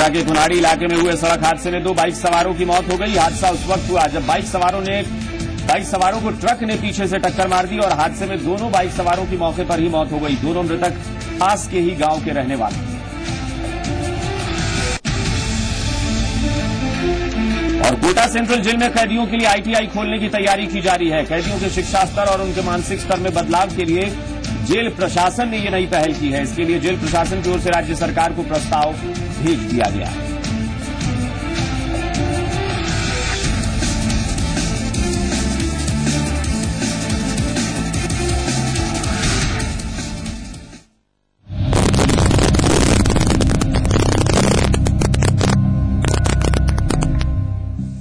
कोटा के कुनाड़ी इलाके में हुए सड़क हादसे में 2 बाइक सवारों की मौत हो गई। हादसा उस वक्त हुआ जब बाइक सवारों को ट्रक ने पीछे से टक्कर मार दी और हादसे में दोनों बाइक सवारों की मौके पर ही मौत हो गई। दोनों मृतक पास के ही गांव के रहने वाले। और कोटा सेंट्रल जेल में कैदियों के लिए आईटीआई खोलने की तैयारी की जा रही है। कैदियों के शिक्षा स्तर और उनके मानसिक स्तर में बदलाव के लिए जेल प्रशासन ने ये नई पहल की है। इसके लिए जेल प्रशासन की ओर से राज्य सरकार को प्रस्ताव भेज दिया गया है।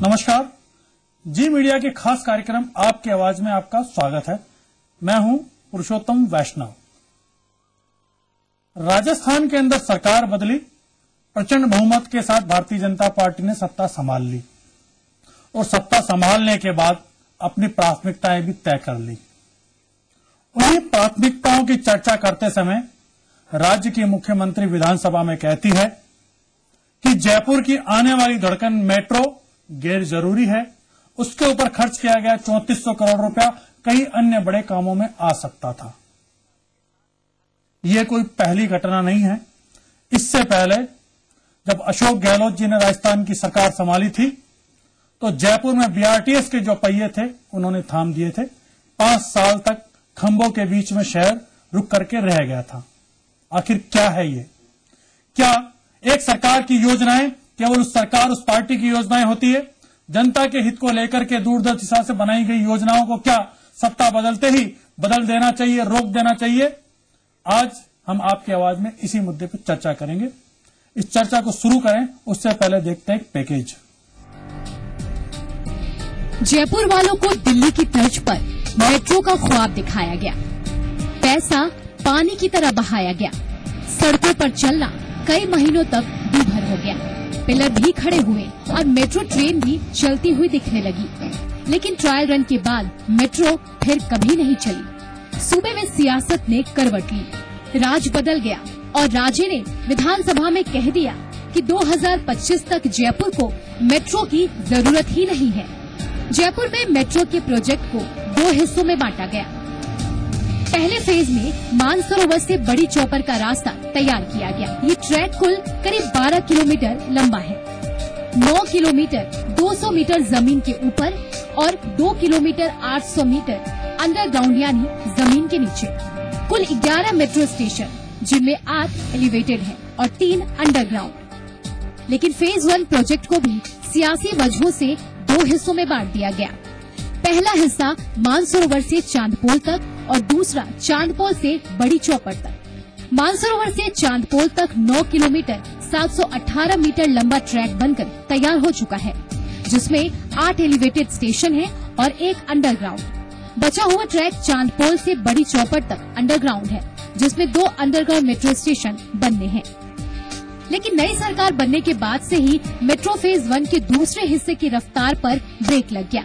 नमस्कार, जी मीडिया के खास कार्यक्रम आपकी आवाज में आपका स्वागत है। मैं हूं पुरुषोत्तम वैष्णव। राजस्थान के अंदर सरकार बदली, प्रचंड बहुमत के साथ भारतीय जनता पार्टी ने सत्ता संभाल ली और सत्ता संभालने के बाद अपनी प्राथमिकताएं भी तय कर ली। उन्हीं प्राथमिकताओं की चर्चा करते समय राज्य की मुख्यमंत्री विधानसभा में कहती है कि जयपुर की आने वाली धड़कन मेट्रो गैर जरूरी है। उसके ऊपर खर्च किया गया 3400 करोड़ रुपया कई अन्य बड़े कामों में आ सकता था। यह कोई पहली घटना नहीं है। इससे पहले जब अशोक गहलोत जी ने राजस्थान की सरकार संभाली थी तो जयपुर में बीआरटीएस के जो पहिए थे उन्होंने थाम दिए थे। 5 साल तक खंभों के बीच में शहर रुक करके रह गया था। आखिर क्या है ये? क्या एक सरकार की योजनाएं केवल उस पार्टी की योजनाएं होती है? जनता के हित को लेकर के दूरदर्शिता से बनाई गई योजनाओं को क्या सत्ता बदलते ही बदल देना चाहिए, रोक देना चाहिए? आज हम आपकी आवाज में इसी मुद्दे पर चर्चा करेंगे। इस चर्चा को शुरू करें उससे पहले देखते हैं एक पैकेज। जयपुर वालों को दिल्ली की तर्ज पर मेट्रो का ख्वाब दिखाया गया। पैसा पानी की तरह बहाया गया। सड़कों पर चलना कई महीनों तक दूभर हो गया। पिलर भी खड़े हुए और मेट्रो ट्रेन भी चलती हुई दिखने लगी। लेकिन ट्रायल रन के बाद मेट्रो फिर कभी नहीं चली। सूबे में सियासत ने करवट ली, राज बदल गया और राजे ने विधानसभा में कह दिया कि 2025 तक जयपुर को मेट्रो की जरूरत ही नहीं है। जयपुर में मेट्रो के प्रोजेक्ट को 2 हिस्सों में बांटा गया। पहले फेज में मानसरोवर से बड़ी चौपर का रास्ता तैयार किया गया। ये ट्रैक कुल करीब 12 किलोमीटर लंबा है। 9 किलोमीटर 200 मीटर जमीन के ऊपर और 2 किलोमीटर 800 मीटर अंडरग्राउंड यानी जमीन के नीचे। कुल 11 मेट्रो स्टेशन जिनमें 8 एलिवेटेड हैं और 3 अंडरग्राउंड। लेकिन फेज 1 प्रोजेक्ट को भी सियासी वजहों से 2 हिस्सों में बांट दिया गया। पहला हिस्सा मानसरोवर से चांदपोल तक और दूसरा चांदपोल से बड़ी चौपर तक। मानसरोवर से चांदपोल तक 9 किलोमीटर 718 मीटर लंबा ट्रैक बनकर तैयार हो चुका है, जिसमें 8 एलिवेटेड स्टेशन है और 1 अंडरग्राउंड। बचा हुआ ट्रैक चांदपोल से बड़ी चौपर तक अंडरग्राउंड है, जिसमें 2 अंडरग्राउंड मेट्रो स्टेशन बनने हैं। लेकिन नई सरकार बनने के बाद से ही मेट्रो फेज 1 के दूसरे हिस्से की रफ्तार पर ब्रेक लग गया।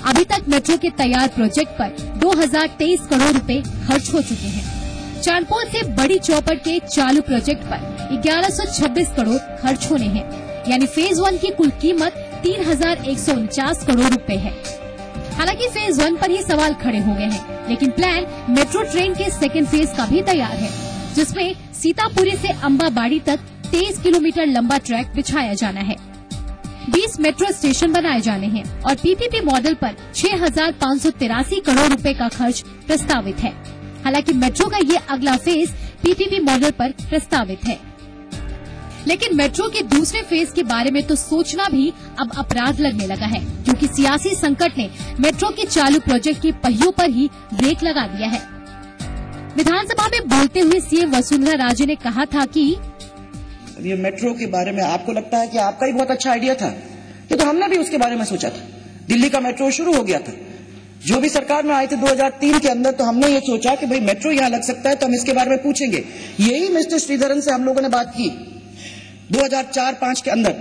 अभी तक मेट्रो के तैयार प्रोजेक्ट पर 2023 करोड़ रुपए खर्च हो चुके हैं। चांदपोल से बड़ी चौपर के चालू प्रोजेक्ट पर 1126 करोड़ खर्च होने हैं, यानी फेज 1 की कुल कीमत 3149 करोड़ रुपए है। हालांकि फेज 1 पर ही सवाल खड़े हो गए हैं, लेकिन प्लान मेट्रो ट्रेन के सेकेंड फेज का भी तैयार है, जिसमें सीतापुरी से अंबाबाड़ी तक 23 किलोमीटर लंबा ट्रैक बिछाया जाना है। 20 मेट्रो स्टेशन बनाए जाने हैं और पीपीपी मॉडल पर 6583 करोड़ रुपए का खर्च प्रस्तावित है। हालांकि मेट्रो का ये अगला फेज पीपीपी मॉडल पर प्रस्तावित है। लेकिन मेट्रो के दूसरे फेज के बारे में तो सोचना भी अब अपराध लगने लगा है, क्योंकि सियासी संकट ने मेट्रो के चालू प्रोजेक्ट के पहियों पर ही ब्रेक लगा दिया है। विधानसभा में बोलते हुए सीएम वसुंधरा राजे ने कहा था कि ये मेट्रो के बारे में आपको लगता है कि आपका ही बहुत अच्छा आइडिया था? ये तो हमने भी उसके बारे में सोचा था। दिल्ली का मेट्रो शुरू हो गया था। जो भी सरकार में आए थे 2003 के अंदर, तो हमने ये सोचा कि भाई मेट्रो यहाँ लग सकता है तो हम इसके बारे में पूछेंगे। यही मिस्टर श्रीधरन से हम लोगों ने बात की 2004-05 के अंदर,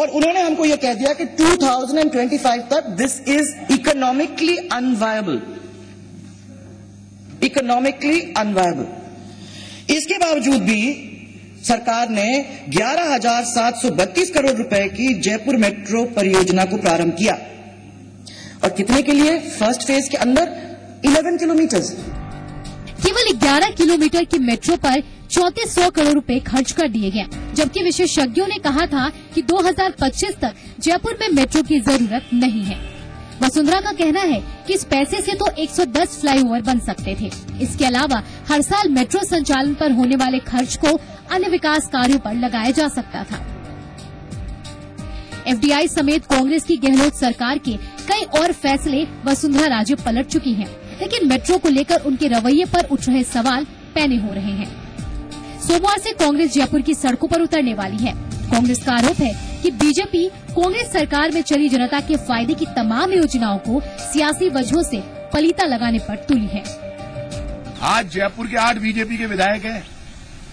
और उन्होंने हमको ये कह दिया कि 2025 तक दिस इज इकोनॉमिकली अनवायबल। इसके बावजूद भी सरकार ने 11,732 करोड़ रुपए की जयपुर मेट्रो परियोजना को प्रारंभ किया। और कितने के लिए? फर्स्ट फेज के अंदर 11 किलोमीटर। केवल 11 किलोमीटर की मेट्रो पर 3400 करोड़ रुपए खर्च कर दिए गए, जबकि विशेषज्ञों ने कहा था कि 2025 तक जयपुर में मेट्रो की जरूरत नहीं है। वसुंधरा का कहना है कि इस पैसे से तो 110 फ्लाईओवर बन सकते थे। इसके अलावा हर साल मेट्रो संचालन पर होने वाले खर्च को अन्य विकास कार्यों पर लगाया जा सकता था। एफडीआई समेत कांग्रेस की गहलोत सरकार के कई और फैसले वसुंधरा राजे पलट चुकी हैं, लेकिन मेट्रो को लेकर उनके रवैये पर उठ रहे सवाल पैने हो रहे हैं। सोमवार से कांग्रेस जयपुर की सड़कों पर उतरने वाली है। कांग्रेस का आरोप है कि बीजेपी कांग्रेस सरकार में चली जनता के फायदे की तमाम योजनाओं को सियासी वजहों से पलीता लगाने पर तुली है। आज जयपुर के 8 बीजेपी के विधायक हैं,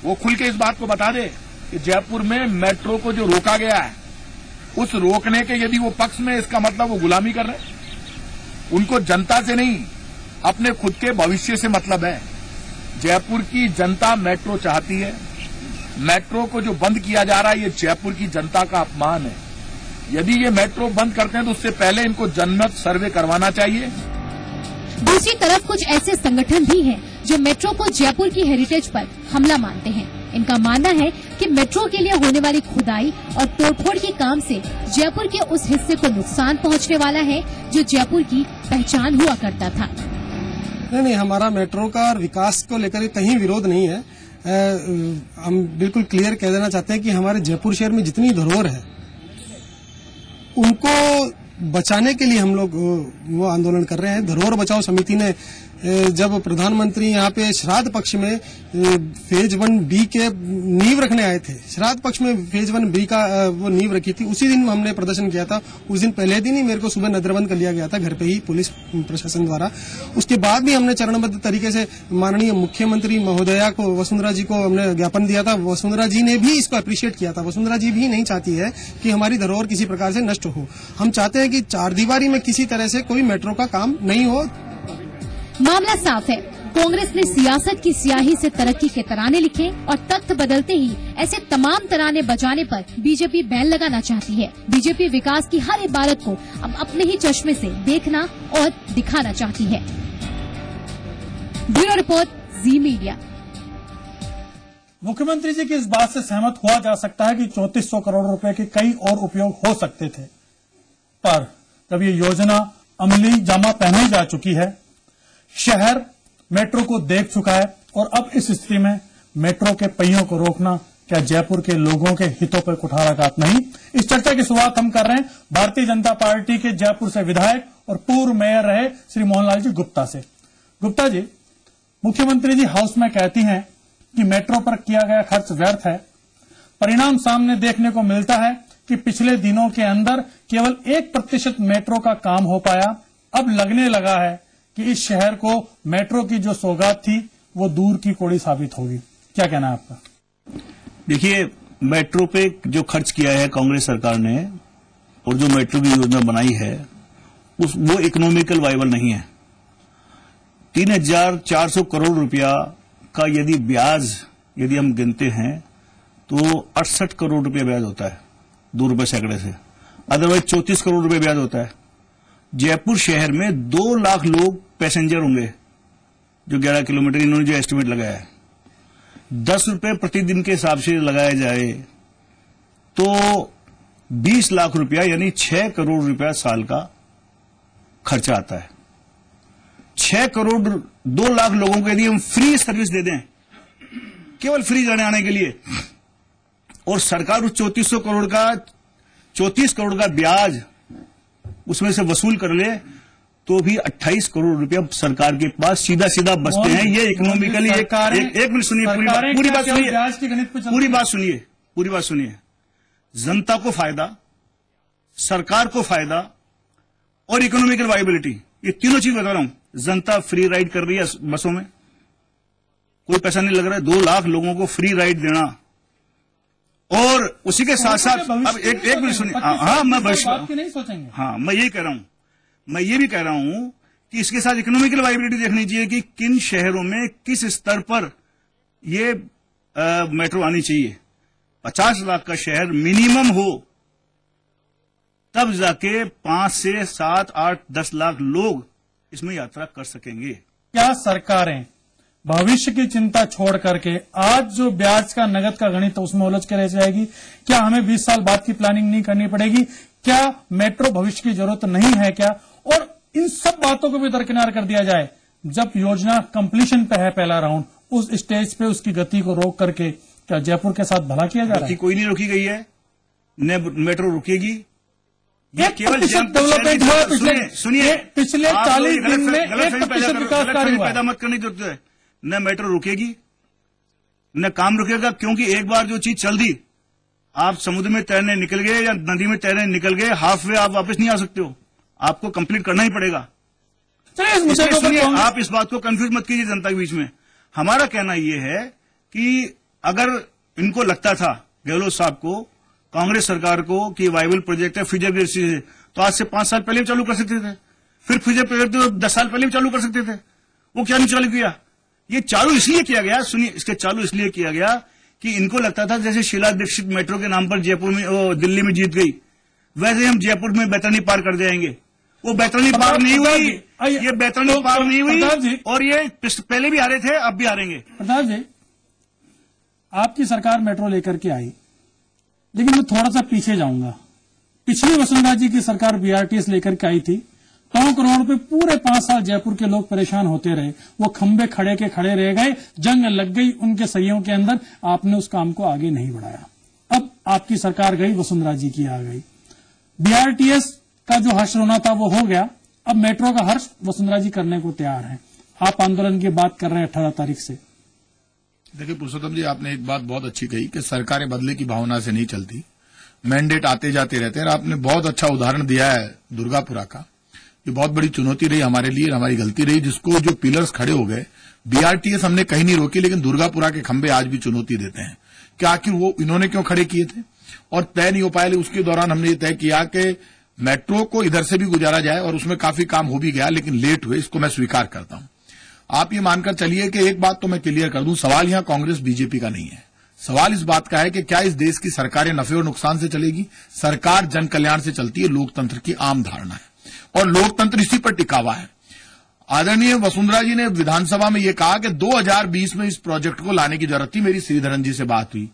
वो खुल के इस बात को बता दे कि जयपुर में मेट्रो को जो रोका गया है, उस रोकने के यदि वो पक्ष में, इसका मतलब वो गुलामी कर रहे हैं। उनको जनता से नहीं, अपने खुद के भविष्य से मतलब है। जयपुर की जनता मेट्रो चाहती है। मेट्रो को जो बंद किया जा रहा है, ये जयपुर की जनता का अपमान है। यदि ये मेट्रो बंद करते हैं तो उससे पहले इनको जनमत सर्वे करवाना चाहिए। दूसरी तरफ कुछ ऐसे संगठन भी हैं जो मेट्रो को जयपुर की हेरिटेज पर हमला मानते हैं। इनका मानना है कि मेट्रो के लिए होने वाली खुदाई और तोड़फोड़ के काम से जयपुर के उस हिस्से को नुकसान पहुंचने वाला है जो जयपुर की पहचान हुआ करता था। नहीं, हमारा मेट्रो का और विकास को लेकर कहीं विरोध नहीं है। हम बिल्कुल क्लियर कह देना चाहते हैं कि हमारे जयपुर शहर में जितनी धरोहर है, उनको बचाने के लिए हम लोग वो आंदोलन कर रहे हैं। धरोहर बचाओ समिति ने जब प्रधानमंत्री यहाँ पे श्राद्ध पक्ष में फेज 1B के नींव रखने आए थे, श्राद्ध पक्ष में फेज 1B का वो नींव रखी थी, उसी दिन हमने प्रदर्शन किया था। उस दिन पहले दिन ही मेरे को सुबह नजरबंद कर लिया गया था घर पे ही पुलिस प्रशासन द्वारा। उसके बाद भी हमने चरणबद्ध तरीके से माननीय मुख्यमंत्री महोदया को, वसुंधरा जी को हमने ज्ञापन दिया था। वसुंधरा जी ने भी इसको अप्रिशिएट किया था। वसुंधरा जी भी नहीं चाहती है कि हमारी धरोहर किसी प्रकार से नष्ट हो। हम चाहते हैं कि चारदीवारी में किसी तरह से कोई मेट्रो का काम नहीं हो। मामला साफ है, कांग्रेस ने सियासत की स्याही से तरक्की के तराने लिखे और तख्त बदलते ही ऐसे तमाम तराने बजाने पर बीजेपी बैन लगाना चाहती है। बीजेपी विकास की हर इबारत को अब अपने ही चश्मे से देखना और दिखाना चाहती है। ब्यूरो रिपोर्ट, जी मीडिया। मुख्यमंत्री जी की इस बात से सहमत हुआ जा सकता है कि 3400 करोड़ रुपए के कई और उपयोग हो सकते थे, पर जब ये योजना अमली जामा पहने जा चुकी है, शहर मेट्रो को देख चुका है और अब इस स्थिति में मेट्रो के पहियों को रोकना क्या जयपुर के लोगों के हितों पर कुठाराघात नहीं? इस चर्चा की शुरुआत हम कर रहे हैं भारतीय जनता पार्टी के जयपुर से विधायक और पूर्व मेयर रहे श्री मोहनलाल जी गुप्ता से। गुप्ता जी, मुख्यमंत्री जी हाउस में कहती हैं कि मेट्रो पर किया गया खर्च व्यर्थ है। परिणाम सामने देखने को मिलता है कि पिछले दिनों के अंदर केवल 1% मेट्रो का काम हो पाया। अब लगने लगा है कि इस शहर को मेट्रो की जो सौगात थी वो दूर की कोड़ी साबित होगी। क्या कहना है आपका? देखिए, मेट्रो पे जो खर्च किया है कांग्रेस सरकार ने और जो मेट्रो की योजना बनाई है वो इकोनॉमिकल वाइबल नहीं है। 3400 करोड़ रुपया का यदि ब्याज यदि हम गिनते हैं तो 68 करोड़ रुपया ब्याज होता है 2 रुपये सैकड़े से। अदरवाइज 34 करोड़ रुपये ब्याज होता है। जयपुर शहर में 2 लाख लोग पैसेंजर होंगे, जो 11 किलोमीटर इन्होंने जो एस्टिमेट लगाया है। 10 रुपये प्रतिदिन के हिसाब से लगाया जाए तो 20 लाख रुपया यानी 6 करोड़ रुपया साल का खर्चा आता है। 6 करोड़ 2 लाख लोगों को यदि हम फ्री सर्विस दे दें, केवल फ्री जाने आने के लिए, और सरकार उस 34 करोड़ का ब्याज उसमें से वसूल कर ले, तो भी 28 करोड़ रुपया सरकार के पास सीधा सीधा बचते हैं। ये इकोनॉमिकली एक मिनट सुनिए, पूरी बात सुनिए। जनता को फायदा, सरकार को फायदा और इकोनॉमिकल वायबिलिटी, ये तीनों चीज बता रहा हूं। जनता फ्री राइड कर रही है बसों में, कोई पैसा नहीं लग रहा है। 2 लाख लोगों को फ्री राइड देना, और उसी के साथ साथ अब एक मिनट सुनिए। हाँ, मैं नहीं सोचेंगे। हाँ, मैं यही कह रहा हूं, मैं ये भी कह रहा हूं कि इसके साथ इकोनॉमिकल वाइबिलिटी देखनी चाहिए कि किन शहरों में किस स्तर पर ये मेट्रो आनी चाहिए। 50 लाख का शहर मिनिमम हो, तब जाके 5 से 7, 8, 10 लाख लोग इसमें यात्रा कर सकेंगे। क्या सरकारें भविष्य की चिंता छोड़ करके आज जो ब्याज का नगद का गणित है उसमें उलझ के रह जाएगी? क्या हमें 20 साल बाद की प्लानिंग नहीं करनी पड़ेगी? क्या मेट्रो भविष्य की जरूरत नहीं है क्या? और इन सब बातों को भी दरकिनार कर दिया जाए। जब योजना कंप्लीशन पे है पहला राउंड, उस स्टेज पे उसकी गति को रोक करके क्या जयपुर के साथ भला किया जा रहा है? कोई नहीं रोकी गई है, न मेट्रो रुकेगी। ये केवल डेवलपमेंट हुआ सुनिए पिछले 40 दिन में 1% विकास कार्य हुआ। पैदा मत करने की जरूरत है। न मेट्रो रुकेगी न काम रुकेगा, क्योंकि एक बार जो चीज चल दी, आप समुद्र में तैरने निकल गए या नदी में तैरने निकल गए, हाफ वे आप वापस नहीं आ सकते हो, आपको कंप्लीट करना ही पड़ेगा। चलिए आप इस बात को कंफ्यूज मत कीजिए जनता के बीच में। हमारा कहना यह है कि अगर इनको लगता था गहलोत साहब को, कांग्रेस सरकार को, कि वाइबल प्रोजेक्ट है, फ्यूचर बेस्ड है, तो आज से 5 साल पहले भी चालू कर सकते थे। फिर फ्यूचर प्रोजेक्ट तो 10 साल पहले भी चालू कर सकते थे। वो क्या नहीं चालू किया? ये चालू इसलिए किया गया, सुनिए, इसके चालू इसलिए किया गया कि इनको लगता था जैसे शीला दीक्षित मेट्रो के नाम पर जयपुर में दिल्ली में जीत गई, वैसे हम जयपुर में बैतरणी पार कर जाएंगे। वो बैतरणी पार नहीं हुई, ये बैतरणी पार नहीं हुई, और ये पहले भी हारे थे, अब भी हारेंगे। प्रताप जी, आपकी सरकार मेट्रो लेकर के आई, लेकिन मैं थोड़ा सा पीछे जाऊंगा। पिछली वसुंधरा जी की सरकार बीआरटीएस लेकर के आई थी। टोंक रोड पे पूरे 5 साल जयपुर के लोग परेशान होते रहे, वो खंबे खड़े के खड़े रह गए, जंग लग गई उनके सहियों के अंदर, आपने उस काम को आगे नहीं बढ़ाया। अब आपकी सरकार गई, वसुंधरा जी की आ गई। बीआरटीएस का जो हर्ष होना था वो हो गया, अब मेट्रो का हर्ष वसुंधरा जी करने को तैयार है। आप आंदोलन की बात कर रहे हैं 18 तारीख से। देखिए पुरुषोत्तम जी, आपने एक बात बहुत अच्छी कही कि सरकारें बदले की भावना से नहीं चलती, मैंडेट आते जाते रहते हैं। आपने बहुत अच्छा उदाहरण दिया है दुर्गापुरा का। ये बहुत बड़ी चुनौती रही हमारे लिए, हमारी गलती रही, जिसको जो पिलर्स खड़े हो गए। बीआरटीएस हमने कहीं नहीं रोकी, लेकिन दुर्गापुरा के खंबे आज भी चुनौती देते हैं कि आखिर वो इन्होंने क्यों खड़े किए थे और तय नहीं हो पाए। उसके दौरान हमने ये तय किया कि मेट्रो को इधर से भी गुजारा जाए, और उसमें काफी काम हो भी गया, लेकिन लेट हुए, इसको मैं स्वीकार करता हूं। आप ये मानकर चलिए कि एक बात तो मैं क्लियर कर दूं, सवाल यहां कांग्रेस बीजेपी का नहीं है। सवाल इस बात का है कि क्या इस देश की सरकारें नफे और नुकसान से चलेगी? सरकार जन कल्याण से चलती है, लोकतंत्र की आम धारणा है, और लोकतंत्र इसी पर टिका हुआ है। आदरणीय वसुंधरा जी ने विधानसभा में यह कहा कि 2020 में इस प्रोजेक्ट को लाने की जरूरत थी। मेरी श्रीधरन जी से बात हुई,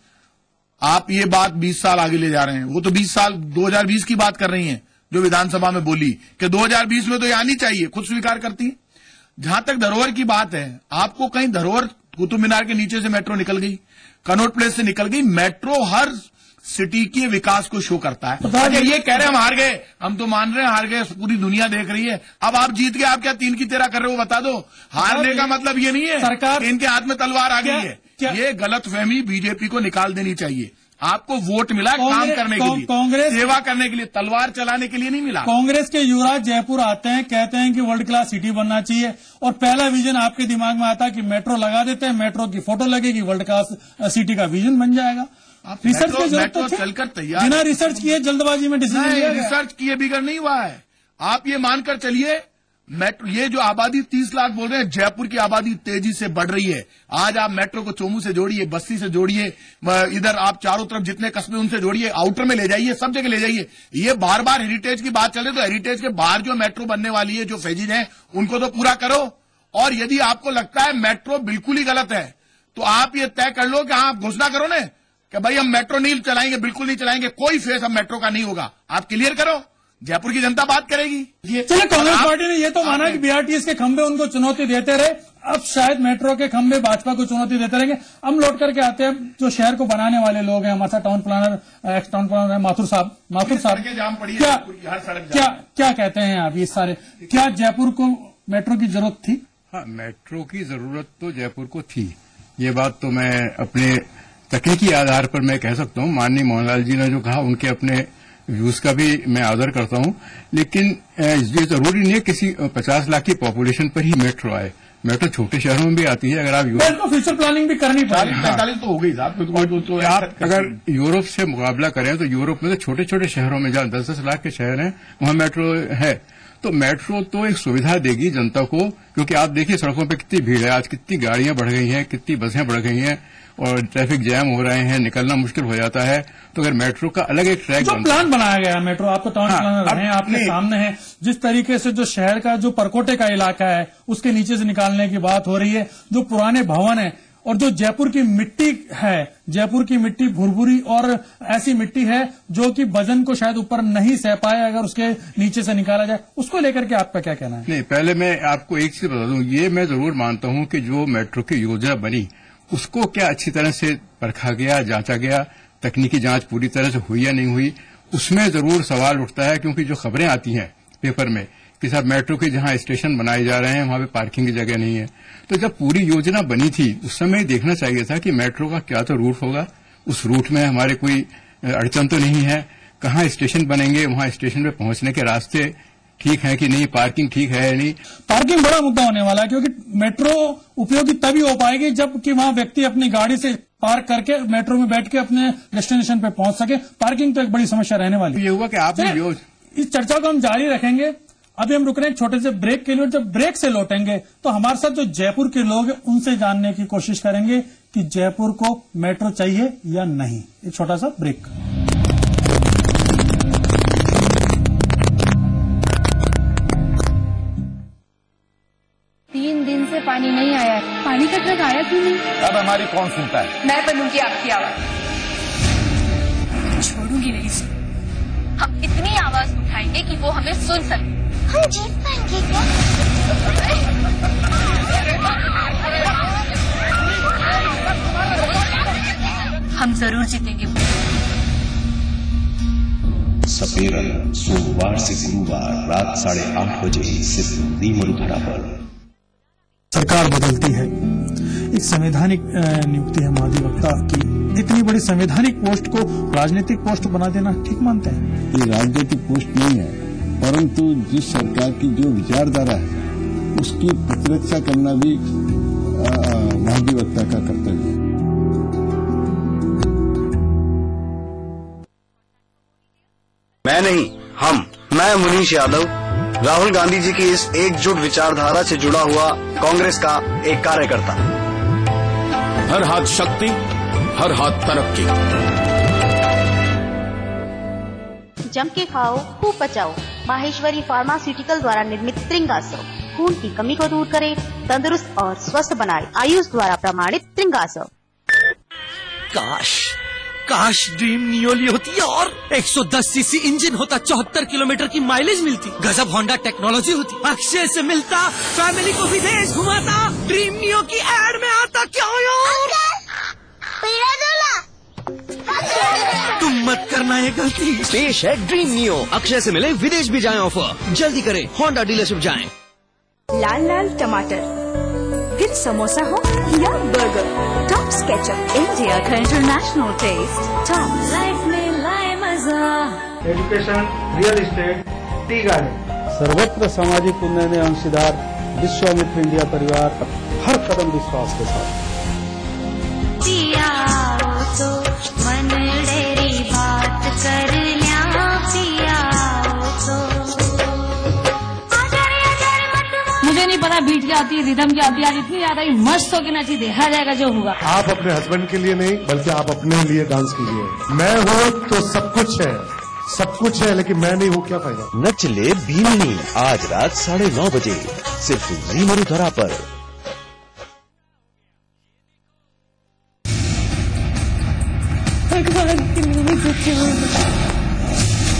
आप ये बात 20 साल आगे ले जा रहे हैं। वो तो 20 साल 2020 की बात कर रही हैं, जो विधानसभा में बोली कि 2020 में तो ये आनी चाहिए, खुद स्वीकार करती। जहां तक धरोहर की बात है, आपको कहीं धरोहर कुतुब मीनार के नीचे से मेट्रो निकल गई, कनॉट प्लेस से निकल गई। मेट्रो हर सिटी के विकास को शो करता है। तो ये कह रहे हैं हम हार गए, हम तो मान रहे हैं हार गए, पूरी दुनिया देख रही है। अब आप जीत गए, आप क्या 3 की 13 कर रहे हो? बता दो। हारने का मतलब ये नहीं है सरकार इनके हाथ में तलवार आ गई है। ये गलतफहमी बीजेपी को निकाल देनी चाहिए। आपको वोट मिला काम करने के लिए, कांग्रेस सेवा करने के लिए, तलवार चलाने के लिए नहीं मिला। कांग्रेस के युवराज जयपुर आते हैं, कहते हैं कि वर्ल्ड क्लास सिटी बनना चाहिए, और पहला विजन आपके दिमाग में आता है कि मेट्रो लगा देते हैं, मेट्रो की फोटो लगेगी, वर्ल्ड क्लास सिटी का विजन बन जाएगा। रिसर्च की जरूरत चलकर तैयार, बिना रिसर्च किए जल्दबाजी में डिसीजन लिया गया। रिसर्च किए बिगड़ नहीं हुआ है। आप ये मानकर चलिए, मेट्रो, ये जो आबादी 30 लाख बोल रहे हैं, जयपुर की आबादी तेजी से बढ़ रही है। आज आप मेट्रो को चोमू से जोड़िए, बस्ती से जोड़िए, इधर आप चारों तरफ जितने कस्बे उनसे जोड़िए, आउटर में ले जाइए, सब जगह ले जाइए। ये बार बार हेरिटेज की बात चल रही है, तो हेरिटेज के बाहर जो मेट्रो बनने वाली है, जो फेजेज हैं, उनको तो पूरा करो। और यदि आपको लगता है मेट्रो बिल्कुल ही गलत है, तो आप ये तय कर लो कि आप घोषणा करो ना कि भाई हम मेट्रो नहीं चलाएंगे, बिल्कुल नहीं चलाएंगे, कोई फेस हम मेट्रो का नहीं होगा। आप क्लियर करो, जयपुर की जनता बात करेगी। चलिए, कांग्रेस पार्टी ने ये तो माना कि बीआरटीएस के खंबे उनको चुनौती देते रहे, अब शायद मेट्रो के खंबे भाजपा को चुनौती देते रहेंगे। हम लौट करके आते हैं, जो शहर को बनाने वाले लोग हैं, हमारा town planner, ex town planner है माथुर साहब। क्या कहते हैं आप? ये सारे, क्या जयपुर को मेट्रो की जरूरत थी? हाँ, मेट्रो की जरूरत तो जयपुर को थी, ये बात तो मैं अपने तकनीकी आधार पर मैं कह सकता हूँ। माननीय मोहनलाल जी ने जो कहा, उनके अपने व्यूज का भी मैं आदर करता हूँ, लेकिन ये जरूरी नहीं है किसी 50 लाख की पॉपुलेशन पर ही मेट्रो आए। मेट्रो छोटे शहरों में भी आती है। अगर आप यूरोप फ्यूचर प्लानिंग भी करनी पड़ेगी। 45 तो हो गई साहब। आप अगर यूरोप से मुकाबला करें तो यूरोप में तो छोटे छोटे शहरों में, जहाँ 10-10 लाख के शहर हैं, वहाँ मेट्रो है। तो मेट्रो तो एक सुविधा देगी जनता को, क्योंकि आप देखिए सड़कों पर कितनी भीड़ है आज, कितनी गाड़ियां बढ़ गई हैं, कितनी बसें बढ़ गई हैं, और ट्रैफिक जैम हो रहे हैं, निकलना मुश्किल हो जाता है। तो अगर मेट्रो का अलग एक ट्रैक जो प्लान बनाया गया है मेट्रो, आपको टाउन प्लानर हैं, आपके सामने है, जिस तरीके से जो शहर का जो परकोटे का इलाका है उसके नीचे से निकालने की बात हो रही है, जो पुराने भवन है और जो जयपुर की मिट्टी है, जयपुर की मिट्टी भुरभुरी और ऐसी मिट्टी है जो कि वजन को शायद ऊपर नहीं सह पाए अगर उसके नीचे से निकाला जाए, उसको लेकर के आपका क्या कहना है? नहीं, पहले मैं आपको एक चीज बता दूं, ये मैं जरूर मानता हूं कि जो मेट्रो की योजना बनी उसको क्या अच्छी तरह से परखा गया, जांचा गया, तकनीकी जांच पूरी तरह से हुई या नहीं हुई, उसमें जरूर सवाल उठता है। क्योंकि जो खबरें आती हैं पेपर में कि साहब मेट्रो के जहां स्टेशन बनाए जा रहे हैं वहां पे पार्किंग की जगह नहीं है, तो जब पूरी योजना बनी थी उस समय देखना चाहिए था कि मेट्रो का क्या तो रूट होगा, उस रूट में हमारे कोई अड़चन तो नहीं है, कहाँ स्टेशन बनेंगे, वहां स्टेशन पे पहुंचने के रास्ते ठीक है कि नहीं, पार्किंग ठीक है या नहीं। पार्किंग बड़ा मुद्दा होने वाला है क्योंकि मेट्रो उपयोगी तभी हो पाएगी जबकि वहां व्यक्ति अपनी गाड़ी से पार्क करके मेट्रो में बैठ के अपने डेस्टिनेशन पे पहुंच सके। पार्किंग तो एक बड़ी समस्या रहने वाली है। ये हुआ कि आपने इस चर्चा को हम जारी रखेंगे। अभी हम रुक रहे हैं एक छोटे से ब्रेक के लिए। जब ब्रेक से लौटेंगे तो हमारे साथ जो जयपुर के लोग हैं उनसे जानने की कोशिश करेंगे कि जयपुर को मेट्रो चाहिए या नहीं। एक छोटा सा ब्रेक। से पानी नहीं आया, पानी का ट्रक आया क्यों नहीं? अब हमारी कौन सुनता है? मैं बनूंगी आपकी आवाज, छोड़ूंगी नहीं। हम इतनी आवाज उठाएंगे कि वो हमें सुन सके। हम जीत पाएंगे क्या? हम जरूर जीतेंगे। सपेरन सोमवार से गुरुवार रात 8:30 बजे सिर्फ दी मरुधरा पर। सरकार बदलती है, एक संवैधानिक नियुक्ति है महाधिवक्ता की। इतनी बड़ी संवैधानिक पोस्ट को राजनीतिक पोस्ट बना देना ठीक मानते हैं? ये राजनीतिक पोस्ट नहीं है, परंतु जिस सरकार की जो विचारधारा है उसकी प्रतिरक्षा करना भी महाधिवक्ता का कर्तव्य है। मैं नहीं, मैं मुनीश यादव राहुल गांधी जी की इस एकजुट विचारधारा से जुड़ा हुआ कांग्रेस का एक कार्यकर्ता। हर हाथ शक्ति, हर हाथ तरक्की। जम के खाओ, खूब बचाओ। माहेश्वरी फार्मास्यूटिकल द्वारा निर्मित त्रिंगासव खून की कमी को दूर करे, तंदुरुस्त और स्वस्थ बनाए। आयुष द्वारा प्रमाणित त्रिंगासव। काश ड्रीम नियो ली होती और 110 सीसी इंजन होता, 74 किलोमीटर की माइलेज मिलती, गजब होंडा टेक्नोलॉजी होती, अक्षय से मिलता, फैमिली को विदेश घुमाता, ड्रीम नियो की एड में आता। क्या यार, तुम मत करना ये गलती। पेश है ड्रीम नियो, अक्षय से मिले विदेश भी जाए ऑफर। जल्दी करें, होंडा डीलरशिप जाएं। लाल लाल टमाटर, फिर समोसा हो या बर्गर, टॉप स्केचअप, इंडिया का इंटरनेशनल टेस्ट। टॉप लाइफ में लाए मजा। Education, real estate, tea garden, सर्वत्र सामाजिक उन्नयन में अंशीदार विश्वामित्र इंडिया परिवार हर कदम विश्वास के साथ। पिया तो मन डेरी बात कर लिया, पिया तो मुझे नहीं पता बीट क्या आती है, रिदम क्या आती है, आज इतनी ज्यादा ही मस्त हो के नाची, देखा जाएगा जो होगा। आप अपने हस्बैंड के लिए नहीं बल्कि आप अपने लिए डांस कीजिए। मैं हूँ तो सब कुछ है लेकिन मैं नहीं हूँ, क्या फायदा। नचले भीमनी आज रात 9:30 बजे सिर्फ दी मरुधरा पर।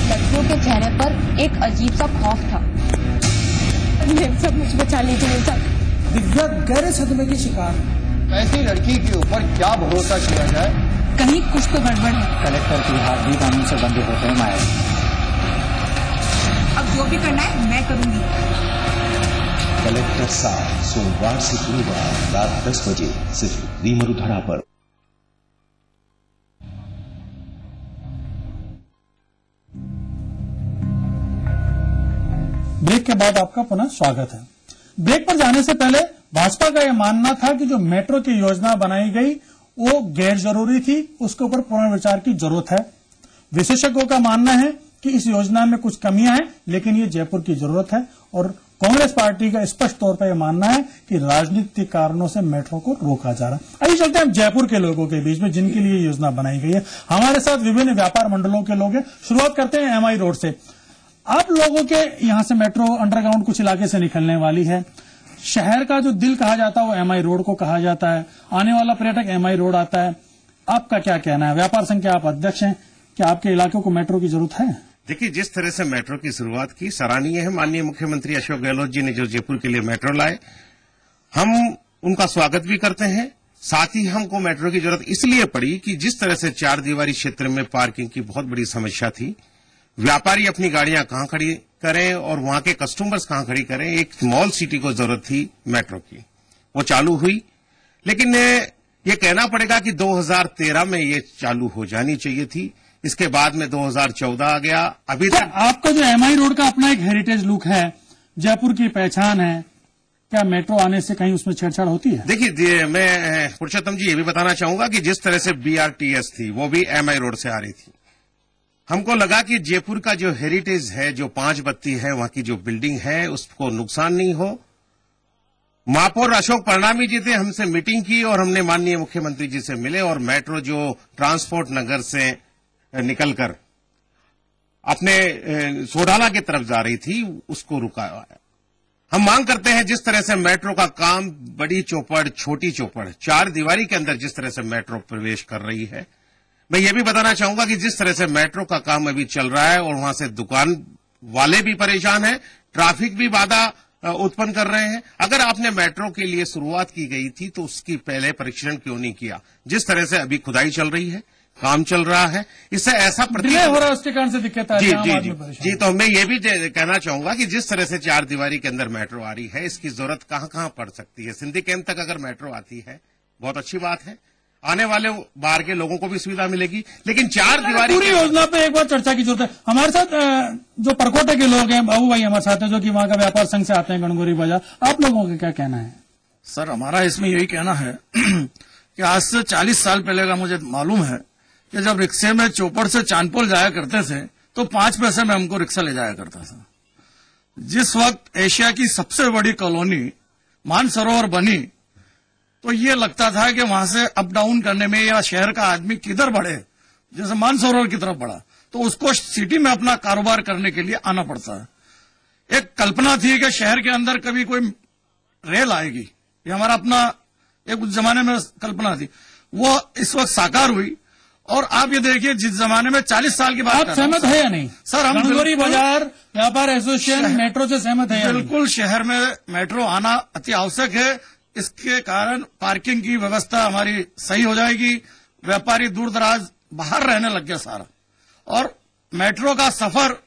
लड़कियों के चेहरे पर एक अजीब सा खौफ था। सब मुझे बचा लीजिए सब। दिव्या गहरे सदमे की शिकार। ऐसी लड़की के ऊपर क्या भरोसा किया जाए, कहीं कुछ तो गड़बड़ है। कलेक्टर की हाथ भी कानून से बंधे होते हैं माया। अब जो भी करना है मैं करूंगी। कलेक्टर साहब सोमवार से गुरुवार रात 10 बजे सिर्फ दी मरुधरा पर। ब्रेक के बाद आपका पुनः स्वागत है। ब्रेक पर जाने से पहले भाजपा का यह मानना था कि जो मेट्रो की योजना बनाई गई वो गैर जरूरी थी, उसके ऊपर पुनर्विचार की जरूरत है। विशेषज्ञों का मानना है कि इस योजना में कुछ कमियां हैं लेकिन ये जयपुर की जरूरत है और कांग्रेस पार्टी का स्पष्ट तौर पर यह मानना है कि राजनीतिक कारणों से मेट्रो को रोका जा रहा है। आइए चलते हैं जयपुर के लोगों के बीच में जिनके लिए योजना बनाई गई है। हमारे साथ विभिन्न व्यापार मंडलों के लोग हैं। शुरुआत करते हैं एमआई रोड से। आप लोगों के यहां से मेट्रो अंडरग्राउंड कुछ इलाके से निकलने वाली है। शहर का जो दिल कहा जाता है वो एमआई रोड को कहा जाता है। आने वाला पर्यटक एमआई रोड आता है। आपका क्या कहना है? व्यापार संघ के आप अध्यक्ष हैं, क्या आपके इलाके को मेट्रो की जरूरत है? देखिए, जिस तरह से मेट्रो की शुरुआत की सराहनीय है। माननीय मुख्यमंत्री अशोक गहलोत जी ने जो जयपुर के लिए मेट्रो लाए, हम उनका स्वागत भी करते हैं। साथ ही हमको मेट्रो की जरूरत इसलिए पड़ी कि जिस तरह से चार दीवारी क्षेत्र में पार्किंग की बहुत बड़ी समस्या थी, व्यापारी अपनी गाड़ियां कहां खड़ी करें और वहां के कस्टमर्स कहां खड़ी करें, एक स्मॉल सिटी को जरूरत थी मेट्रो की। वो चालू हुई, लेकिन ये कहना पड़ेगा कि 2013 में ये चालू हो जानी चाहिए थी। इसके बाद में 2014 आ गया। अभी तक आपका जो एमआई रोड का अपना एक हेरिटेज लुक है, जयपुर की पहचान है, क्या मेट्रो आने से कहीं उसमें छेड़छाड़ होती है? देखिए, मैं पुरुषोत्तम जी ये भी बताना चाहूंगा कि जिस तरह से बीआरटीएस थी वो भी एमआई रोड से आ रही थी। हमको लगा कि जयपुर का जो हेरिटेज है, जो 5 बत्ती है, वहां की जो बिल्डिंग है, उसको नुकसान नहीं हो। महापौर अशोक परनामी जी थे, हमसे मीटिंग की और हमने माननीय मुख्यमंत्री जी से मिले और मेट्रो जो ट्रांसपोर्ट नगर से निकलकर अपने सोडाला की तरफ जा रही थी उसको रुकाया। हम मांग करते हैं जिस तरह से मेट्रो का काम बड़ी चौपड़, छोटी चौपड़, चार दीवारी के अंदर जिस तरह से मेट्रो प्रवेश कर रही है, मैं ये भी बताना चाहूंगा कि जिस तरह से मेट्रो का काम अभी चल रहा है और वहां से दुकान वाले भी परेशान हैं, ट्रैफिक भी बाधा उत्पन्न कर रहे हैं। अगर आपने मेट्रो के लिए शुरुआत की गई थी तो उसकी पहले परीक्षण क्यों नहीं किया? जिस तरह से अभी खुदाई चल रही है, काम चल रहा है, इससे ऐसा प्रतीत हो रहा है, उसके कारण से दिक्कत आ रही है। जी, तो मैं ये भी कहना चाहूंगा कि जिस तरह से चार दीवारी के अंदर मेट्रो आ रही है, इसकी जरूरत कहां कहां पड़ सकती है। सिंधी कैंप तक अगर मेट्रो आती है बहुत अच्छी बात है, आने वाले बाहर के लोगों को भी सुविधा मिलेगी, लेकिन चार दीवारी पूरी योजना पे एक बार चर्चा की जरूरत है। हमारे साथ जो परकोटे के लोग हैं, बाबू भाई हमारे साथ है, जो कि वहां का व्यापार संघ से आते हैं, गणगौरी बाजार। आप लोगों का क्या कहना है? सर, हमारा इसमें यही कहना है कि आज से 40 साल पहले का मुझे मालूम है कि जब रिक्शे में चौपड़ से चांदपोल जाया करते थे तो 5 पैसे में हमको रिक्शा ले जाया करता था। जिस वक्त एशिया की सबसे बड़ी कॉलोनी मानसरोवर बनी तो ये लगता था कि वहां से अप डाउन करने में या शहर का आदमी किधर बढ़े, जैसे मानसरोवर की तरफ बढ़ा तो उसको सिटी में अपना कारोबार करने के लिए आना पड़ता है। एक कल्पना थी कि शहर के अंदर कभी कोई रेल आएगी, ये हमारा अपना एक उस जमाने में कल्पना थी, वो इस वक्त साकार हुई। और आप ये देखिए, जिस जमाने में 40 साल की बात, आप सहमत है या नहीं? सर, हम गणगौरी बाजार व्यापार एसोसिएशन मेट्रो से सहमत है? बिल्कुल, शहर में मेट्रो आना अति आवश्यक है। इसके कारण पार्किंग की व्यवस्था हमारी सही हो जाएगी, व्यापारी दूर दराज बाहर रहने लग गया सारा, और मेट्रो का सफर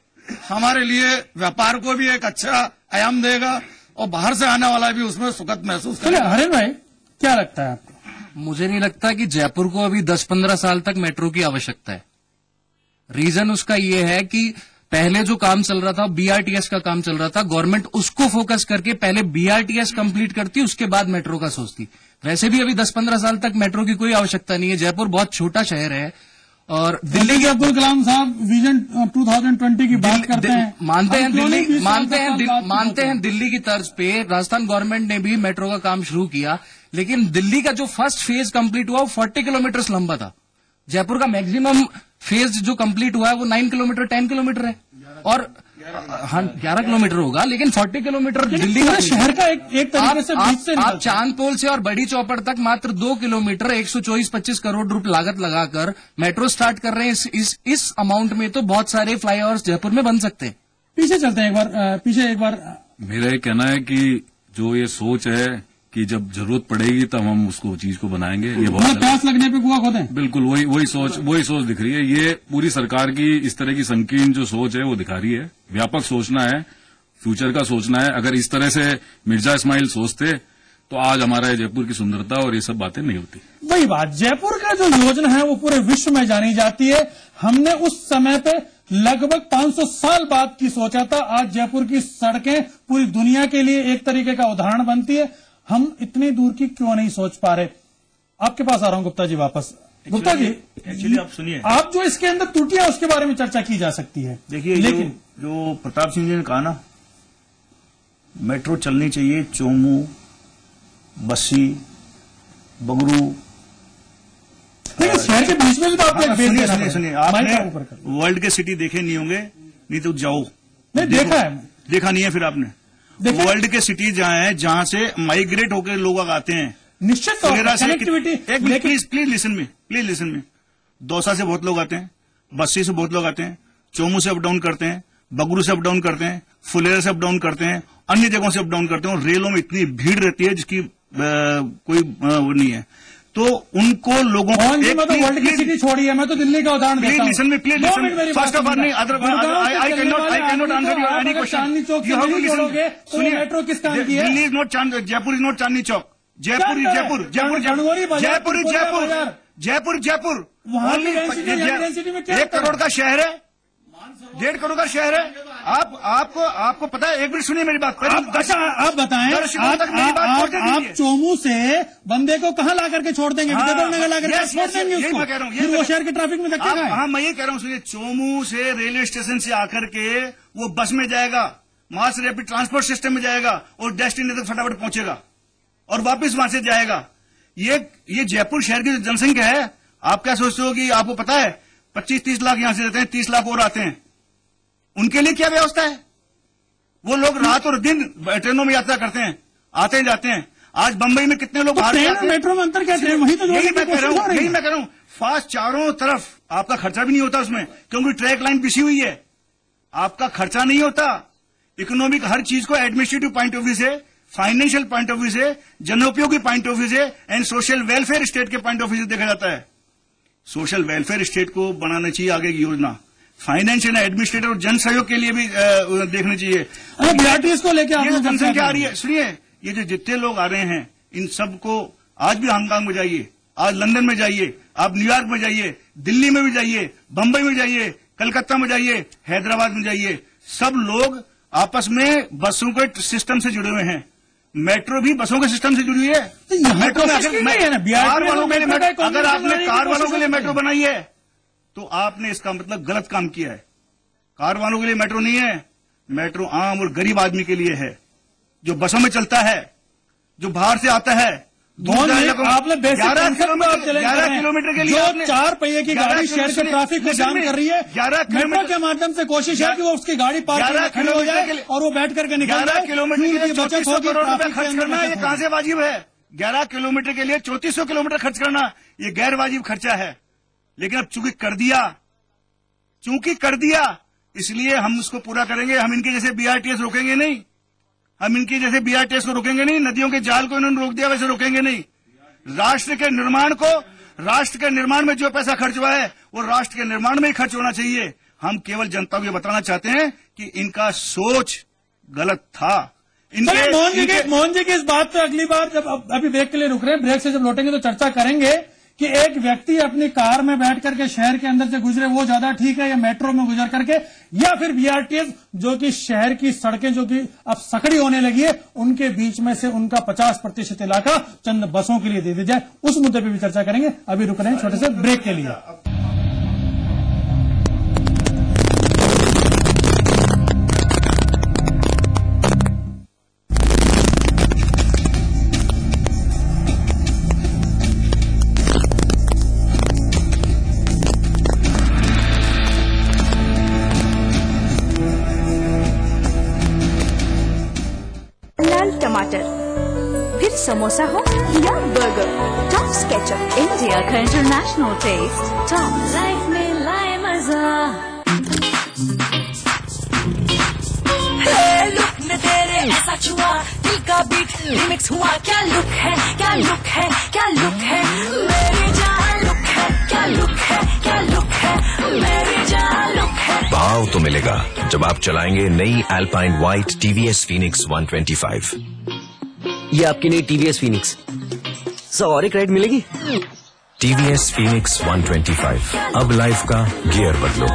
हमारे लिए व्यापार को भी एक अच्छा आयाम देगा और बाहर से आने वाला भी उसमें सुखद महसूस करेगा। हरे भाई, क्या लगता है आपको? मुझे नहीं लगता कि जयपुर को अभी 10-15 साल तक मेट्रो की आवश्यकता है। रीजन उसका ये है कि पहले जो काम चल रहा था, बीआरटीएस का काम चल रहा था, गवर्नमेंट उसको फोकस करके पहले बीआरटीएस कंप्लीट करती, उसके बाद मेट्रो का सोचती। वैसे भी अभी 10-15 साल तक मेट्रो की कोई आवश्यकता नहीं है। जयपुर बहुत छोटा शहर है और दिल्ली के अब्दुल कलाम साहब विजन 2020 की बात करते हैं, मानते हैं दिल्ली की तर्ज पे राजस्थान गवर्नमेंट ने भी मेट्रो का काम शुरू किया, लेकिन दिल्ली का जो फर्स्ट फेज कंप्लीट हुआ वो 40 किलोमीटर लंबा था। जयपुर का मैक्सिमम फेज जो कंप्लीट हुआ है वो 9 किलोमीटर 10 किलोमीटर है, और हाँ 11 किलोमीटर होगा, लेकिन 40 किलोमीटर दिल्ली का शहर का एक तरीके से बीच से आप चांदपोल से और बड़ी चौपड़ तक मात्र 2 किलोमीटर 124-25 करोड़ रुपए लागत लगाकर मेट्रो स्टार्ट कर रहे हैं। इस अमाउंट में तो बहुत सारे फ्लाईओवर्स जयपुर में बन सकते हैं। पीछे चलते हैं एक बार। मेरा ये कहना है कि जो ये सोच है कि जब जरूरत पड़ेगी तब हम उसको चीज को बनाएंगे, ये बहुत प्यास लगने पे कुआं खोदें। बिल्कुल वही सोच दिख रही है। ये पूरी सरकार की इस तरह की संकीर्ण जो सोच है वो दिखा रही है। व्यापक सोचना है, फ्यूचर का सोचना है। अगर इस तरह से मिर्जा इस्माइल सोचते तो आज हमारा जयपुर की सुंदरता और ये सब बातें नहीं होती। वही बात, जयपुर का जो योजना है वो पूरे विश्व में जानी जाती है। हमने उस समय पे लगभग 500 साल बाद की सोचा था। आज जयपुर की सड़कें पूरी दुनिया के लिए एक तरीके का उदाहरण बनती है। हम इतनी दूर की क्यों नहीं सोच पा रहे? आपके पास आ रहा हूं गुप्ता जी वापस। गुप्ता जी, एक्चुअली आप सुनिए, आप जो इसके अंदर त्रुटियां उसके बारे में चर्चा की जा सकती है। देखिए, लेकिन जो प्रताप सिंह जी ने कहा ना मेट्रो चलनी चाहिए चोमू, बस्सी, बगरू। लेकिन शहर के बीच में भी तो आपको सुनिए, आपने वर्ल्ड के सिटी देखे नहीं होंगे, नहीं तो जाओ। नहीं देखा है, देखा नहीं है फिर आपने। वर्ल्ड के सिटी जहाँ है, जहाँ से माइग्रेट होकर लोग आते हैं, निश्चित कनेक्टिविटी। प्लीज लिसन में। दौसा से बहुत लोग आते हैं, बस्सी से बहुत लोग आते हैं, चोमू से अप डाउन करते हैं, बगरू से अप डाउन करते हैं, फुलेरा से अप डाउन करते हैं, अन्य जगहों से अप डाउन करते हैं, और रेलों में इतनी भीड़ रहती है जिसकी कोई वो नहीं है। तो उनको लोगों को वर्ल्ड की सिटी छोड़ी है, मैं तो दिल्ली का उदाहरण देता हूं। प्लीज फर्स्ट ऑफ ऑल नहीं, I can not answer your any question. Chandni Chowk से नहीं जोड़ोगे तो मेट्रो किस काम की है? Delhi is not Jaipur is not Chandni Chowk. Jaipur में 1 करोड़ का शहर है, 1.5 करोड़ का शहर है। आपको पता है? एक मिनट सुनिए मेरी बात। अच्छा आप बताएं, आप चोमू से बंदे को कहाँ ला करके छोड़ देंगे? विजयनगर ला करके छोड़ देंगे उसको, मैं कह रहा हूँ, फिर वो शहर के ट्रैफिक में धक्के खाएं। हाँ, मैं ये कह रहा हूँ, सुनिए, चोमू से रेलवे स्टेशन से आकर के वो बस में जाएगा, मास रैपिड ट्रांसपोर्ट सिस्टम में जाएगा और डेस्टिनेशन तक फटाफट पहुंचेगा और वापस वहां से जाएगा। ये जयपुर शहर की जो जनसंख्या है, आप क्या सोचते हो कि आपको पता है 25-30 लाख यहां से रहते हैं, 30 लाख और आते हैं, उनके लिए क्या व्यवस्था है? वो लोग रात और दिन ट्रेनों में यात्रा करते हैं, आते हैं जाते हैं। आज बंबई में कितने लोग बाहर जाते हैं? मेट्रो में अंतर क्या है? वही तो यही मैं कह रहा हूं, फास्ट चारों तरफ आपका खर्चा भी नहीं होता उसमें, क्योंकि ट्रैक लाइन बिछी हुई है, आपका खर्चा नहीं होता। इकोनॉमिक हर चीज को एडमिनिस्ट्रेटिव पॉइंट ऑफ व्यू से, फाइनेंशियल पॉइंट ऑफ व्यू से, जनोपयोगी पॉइंट ऑफ व्यू से एंड सोशल वेलफेयर स्टेट के पॉइंट ऑफ व्यू से देखा जाता है। सोशल वेलफेयर स्टेट को बनाना चाहिए आगे की योजना, फाइनेंशियल एडमिनिस्ट्रेटर और जन सहयोग के लिए भी देखनी चाहिए। बीआरटीएस को लेकर ये जनसंख्या आ रही है, सुनिए, ये जो जितने लोग आ रहे हैं इन सबको, आज भी हांगकांग में जाइए, आज लंदन में जाइए, आप न्यूयॉर्क में जाइए, दिल्ली में भी जाइए, बंबई में जाइए, कलकत्ता में जाइए, हैदराबाद में जाइए, सब लोग आपस में बसों के सिस्टम से जुड़े हुए हैं। मेट्रो भी बसों के सिस्टम से जुड़ी हुई है। मेट्रो में कार वालों के लिए, अगर आपने कार वालों के लिए मेट्रो बनाई है तो आपने इसका मतलब गलत काम किया है। कार वालों के लिए मेट्रो नहीं है, मेट्रो आम और गरीब आदमी के लिए है, जो बसों में चलता है, जो बाहर से आता है। आपने 11 किलोमीटर के लिए जो 4 पहिए की गाड़ी शहर के ट्रैफिक को जाम कर रही है, 11 मेट्रो के माध्यम से कोशिश है कि वो उसकी गाड़ी पार्क खड़ी हो जाए और वो बैठ करके निकल जाए। 11 किलोमीटर के लिए 3400 करोड़ रुपए खर्च करना, ये कहां से वाजिब है? 11 किलोमीटर के लिए 3400 किलोमीटर खर्च करना, ये गैर वाजिब खर्चा है। लेकिन अब चूंकि कर दिया, इसलिए हम उसको पूरा करेंगे। हम इनके जैसे बीआरटीएस रोकेंगे नहीं, हम इनके जैसे बीआरटीएस को रोकेंगे नहीं, नदियों के जाल को इन्होंने रोक दिया वैसे रोकेंगे नहीं। राष्ट्र के निर्माण में जो पैसा खर्च हुआ है वो राष्ट्र के निर्माण में ही खर्च होना चाहिए। हम केवल जनता को ये बताना चाहते हैं कि इनका सोच गलत था। मोहन जी की इस बात पे अगली बार, जब अभी ब्रेक के लिए रुक रहे हैं, ब्रेक से जब लौटेंगे तो चर्चा करेंगे कि एक व्यक्ति अपनी कार में बैठ करके शहर के अंदर से गुजरे वो ज्यादा ठीक है, या मेट्रो में गुजर करके, या फिर बीआरटीएस जो कि शहर की सड़कें जो कि अब सकड़ी होने लगी है, उनके बीच में से उनका 50% इलाका चंद बसों के लिए दे दिया जाए। उस मुद्दे पे भी चर्चा करेंगे। अभी रुक रहे हैं छोटे से ब्रेक के लिए। टमाटर, फिर समोसा हो या बर्गर, टॉप स्केचअप, इंडिया का इंटरनेशनल टेस्ट, टॉप लाइफ में लाए मजा। लुक में तेरे ऐसा छुआ, दिल का बीट रिमिक्स हुआ, क्या लुक है, क्या लुक है, क्या लुक है, मेरी जान लुक है, क्या लुक है, क्या लुक है, मेरी जान लुक है। भाव तो मिलेगा जब आप चलाएंगे नई अल्पाइन व्हाइट टीवीएस फीनिक्स 125। ये आपकी नई टीवीएस फीनिक्स, और एक राइड मिलेगी। टीवीएस फीनिक्स 125, अब लाइफ का गियर बदलो।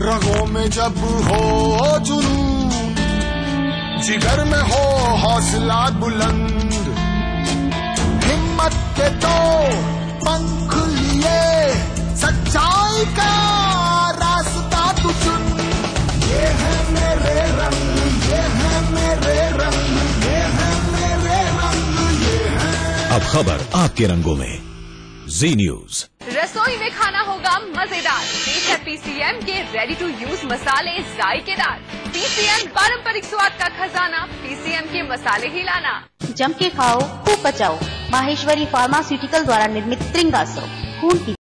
रगों में जब हो जुनून, जिगर में हो हौसला बुलंद, हिम्मत के तो पंख लिए, सच्चाई का रास्ता तू चुन। खबर आपके रंगों में। जी न्यूज। रसोई में खाना होगा मजेदार। पेश है पीसीएम के रेडी टू यूज मसाले जायकेदार। पीसीएम पारंपरिक स्वाद का खजाना, पीसीएम के मसाले ही लाना। जम के खाओ खूब पचाओ। माहेश्वरी फार्मास्यूटिकल द्वारा निर्मित त्रिंगासो खून की